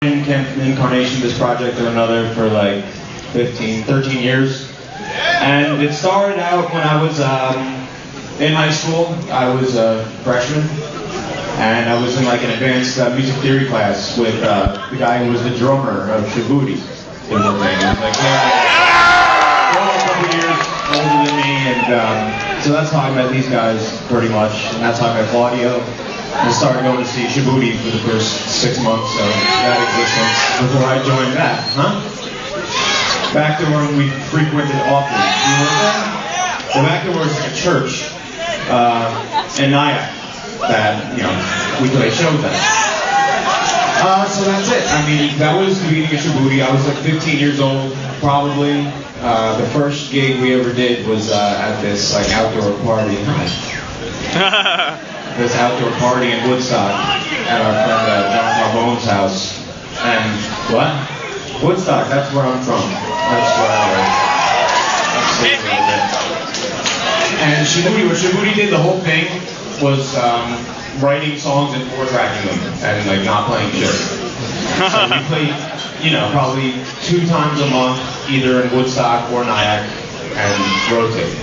incarnation of this project or another for like 13 years. And it started out when I was in high school. I was a freshman, and I was in like an advanced music theory class with the guy who was the drummer of Djibouti. He was like, a couple years older than me, and so that's how I met these guys pretty much, and that's how I met Claudio. I started going to see Djibouti for the first 6 months of that existence before I joined that, Back there when we frequented often. You know that? The back there was a church in Nyack that, we play shows at. So that's it. I mean, that was the beginning of Djibouti. I was like 15 years old, probably. The first gig we ever did was at this like outdoor party. This outdoor party in Woodstock at our friend John Carbone's house. And what? Woodstock, that's where I'm from. That's where I live. And Djibouti, what Djibouti did, the whole thing was writing songs and 4-tracking them and like not playing shit. So we played, probably 2 times a month, either in Woodstock or Nyack, and rotate.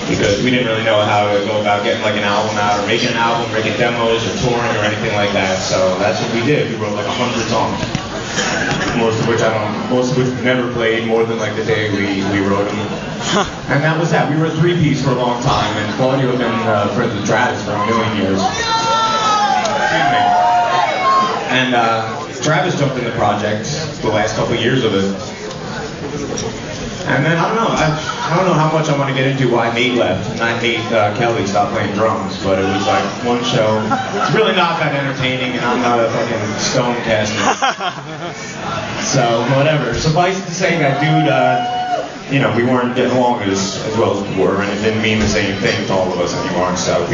Because we didn't really know how to go about getting like an album out or making an album, making demos or touring or anything like that. So that's what we did. We wrote like 100 songs. Most of which we never played more than like the day we wrote them. And that was that. We were a 3-piece for a long time, and Claudio had been friends with Travis for a million years. Excuse me. And Travis jumped in the project the last couple of years of it. And then I don't know how much I want to get into why Nate left and Nate Kelly stopped playing drums, but it was like one show. It's really not that entertaining, and I'm not a fucking stone caster. So whatever. Suffice it to say that dude, we weren't getting along as well as we were, and it didn't mean the same thing to all of us anymore. So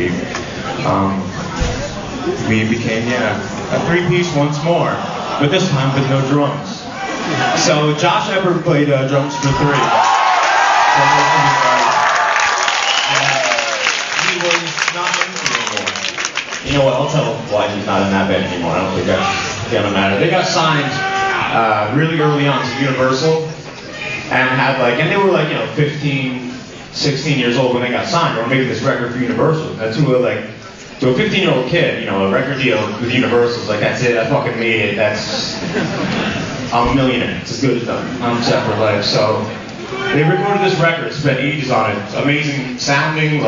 we became a 3-piece once more, but this time with no drums. So Josh Ever played drums for 3. He was not in it anymore. You know what? I'll tell why he's not in that band anymore. I don't think that's gonna matter. They got signed really early on to Universal, and they were like 15, 16 years old when they got signed. They were making this record for Universal. That's who to a 15-year-old kid, a record deal with Universal is like, that's it. I fucking made it. I'm a millionaire. It's as good as done. I'm set for life. So they recorded this record, spent ages on it. Amazing sounding,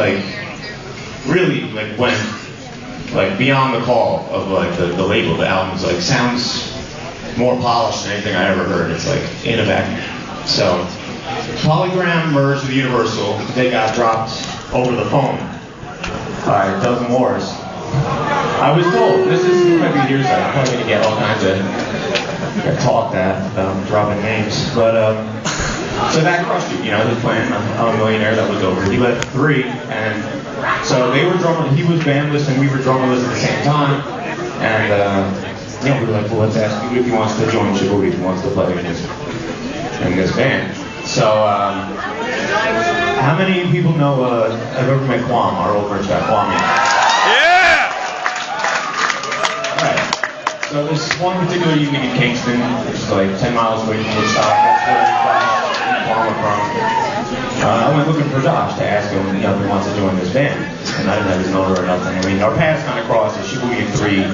really went beyond the call of the label. The album's sounds more polished than anything I ever heard. It's in a vacuum. So Polygram merged with Universal. They got dropped over the phone by Dozen Wars. I was told, this might be years ago, I'm probably going to get all kinds of talk that dropping names, but so that crushed you. He was playing I'm a Millionaire, that was over. He left 3, and so they were he was bandless and we were drummerless at the same time, and we were like, well, let's ask him if he wants to join Djibouti, if he wants to play in this band. So how many people know have ever met Kwame, our old French guy, Kwame? So there's one particular evening in Kingston, which is 10 miles away from Woodstock. That's where Kwame from. I went looking for Josh to ask him if he wants to join this band, and I didn't have his number or nothing. I mean, our paths kind of crossed. Djibouti and 3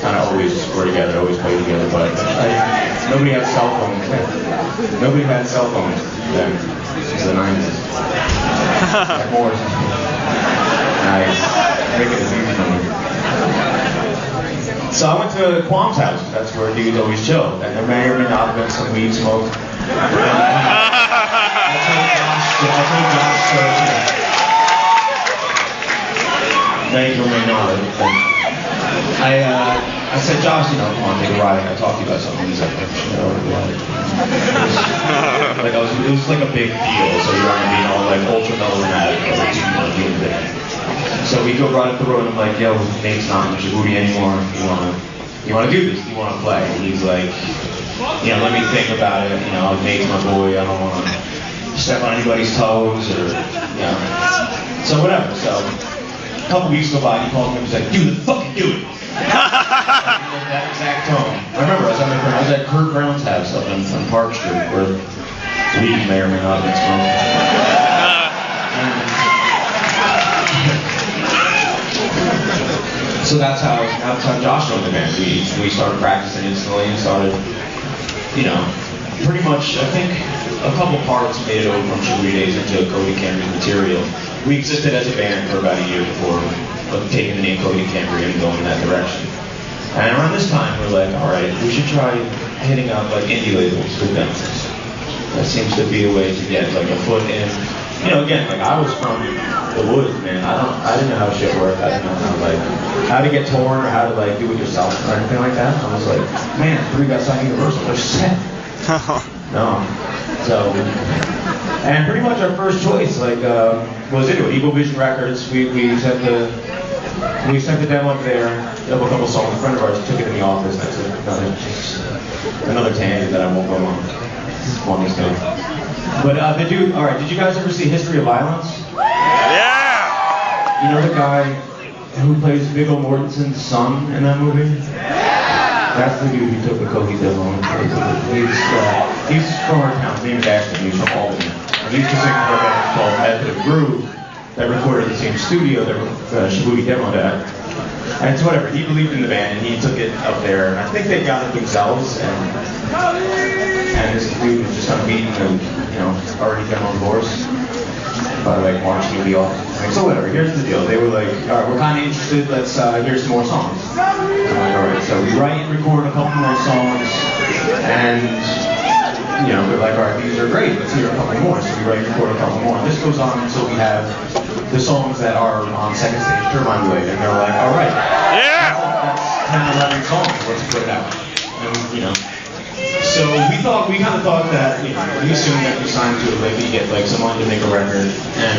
kind of always were together, always played together, but nobody had cell phones then. Nobody had cell phones then. It was the 90s. Like more. Nice. Making it easy for me. So I went to Quam's house. That's where dudes always chill. And there may or may not have been some weed smoked. I told Josh, may or may not. I said, Josh, come on, take a ride. I talked to you about something. He's like, it was like a big deal. So you're going to be all ultra melodramatic. So we go right up the road, and I'm like, yo, Nate's not in Djibouti anymore. You want to do this? You want to play? And he's like, let me think about it. Nate's my boy. I don't want to step on anybody's toes or, So whatever. So a couple weeks go by, he called me and he's like, dude, fucking do it. That exact tone. I remember I was on the was at Kurt Brown's house up on Park Street, where weed may or may not have been smoking. So that's how Josh joined the band. We started practicing instantly and started, you know, pretty much, I think a couple parts made it over from Shibuya Days into Cody Camry's material. We existed as a band for about a year before taking the name Cody Camry and going in that direction. And around this time, we're like, all right, we should try hitting up like indie labels with demos. That seems to be a way to get like a foot in. You know, again, like I was from the woods, man. I didn't know how shit worked. I didn't know how to get torn or how to like do it yourself or anything like that. I was like, man, we got signed Universal. They're sick. No. So, and pretty much our first choice, like, was Eagle Vision Records. We sent the demo up there. A couple songs. A friend of ours took it in the office. That's another tangent that I won't go on this day. But the dude, all right. Did you guys ever see History of Violence? Yeah. You know the guy who plays Viggo Mortensen's son in that movie? That's the dude who took the Cody demo. He's from our town. His name is Ashton. He's from Albany. And he used to sing for a band called Method of Groove that recorded in the same studio that Shibuya demoed at. And so whatever, he believed in the band and he took it up there. And I think they got it themselves. And this dude was just kind of beating them, you know, already done on course by like marching in the office. Like, so whatever, here's the deal. They were like, all right, we're kind of interested, let's hear some more songs. I'm like, all right, so we write and record a couple more songs, and, you know, we're like, all right, these are great, let's hear a couple more. So we write and record a couple more. And this goes on until we have the songs that are on second stage Turbine Blade, and they're like, all right, that's 10, 11 songs, let's put it out. And, you know, so we kind of thought that, you know, we assumed that we signed to a label, you get like someone to make a record, and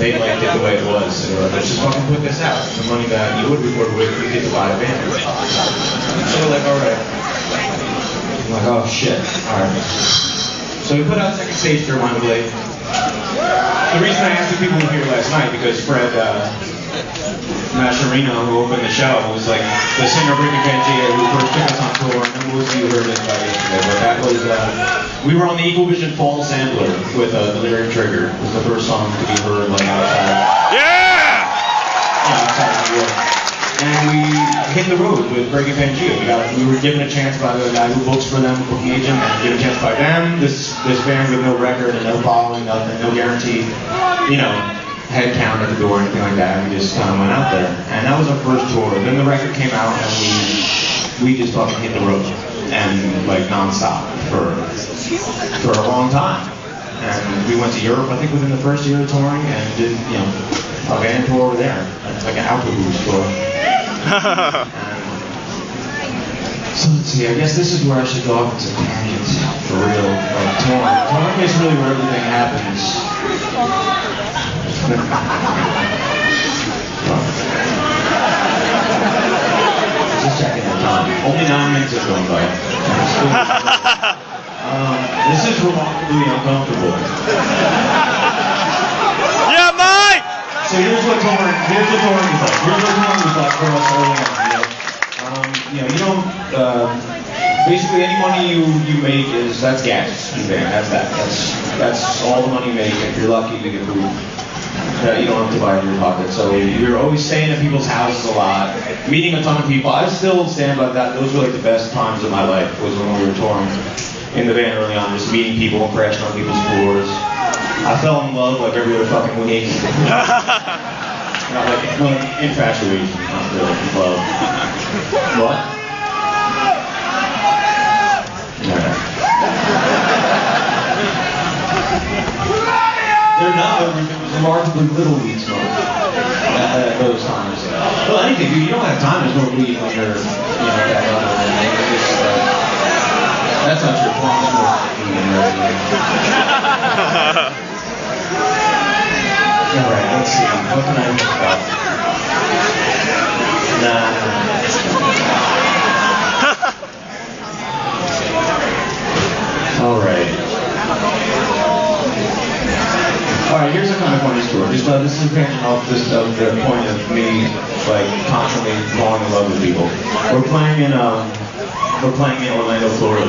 they liked it the way it was. So they were like, let's just fucking put this out. The money that you would record with, you get to buy a band. So we're like, all right. I'm like, oh shit, all right. So we put out Second Stage Turbine Blade. The reason I asked the people who were here last night, because Fred Mascherino, who opened the show, was like the singer Ricky Pangea, who first took us on tour, and then most of you heard it yesterday. But that was, we were on the Eagle Vision Fall Sampler with Delirium Trigger. It was the first song to be heard like outside. Outside of New York. And we hit the road with Ricky Pangea. We were given a chance by the guy who books for them, booking agent, and given a chance by them. This band with no record and no following, nothing, no guarantee, you know, head count at the door or anything like that. We just kind of went out there. And that was our first tour. Then the record came out and we just fucking hit the road. And like nonstop for a long time. And we went to Europe, I think within the first year of touring, and did, you know, a band tour over there. Like an Alphaboost tour. So let's see, I guess this is where I should go off into tangents for real. Like touring. Touring is really where everything happens. Just checking the time. Only 9 minutes is going by. This is remarkably uncomfortable. Yeah, Mike! So here's what touring is like. Here's what touring was like for us early on. Basically any money you make that's gas in the band. That's all the money you make. If you're lucky, you get food that you don't have to buy in your pocket. So you're always staying at people's houses a lot, meeting a ton of people. I still stand by that. Those were like the best times of my life, was when we were touring in the band early on, just meeting people and crashing on people's floors. I fell in love like every other fucking week. Not like infatuation, not really love. What? They're not remarkably little weed smoke at those times. Well, anything, dude, you don't have time to smoke weed when you're, that level. That's not your point. Alright, let's see. What can I talk about? Alright, here's a kind of funny story. This is tangent off the point of me, like, constantly falling in love with people. We're playing in We're playing in Orlando, Florida.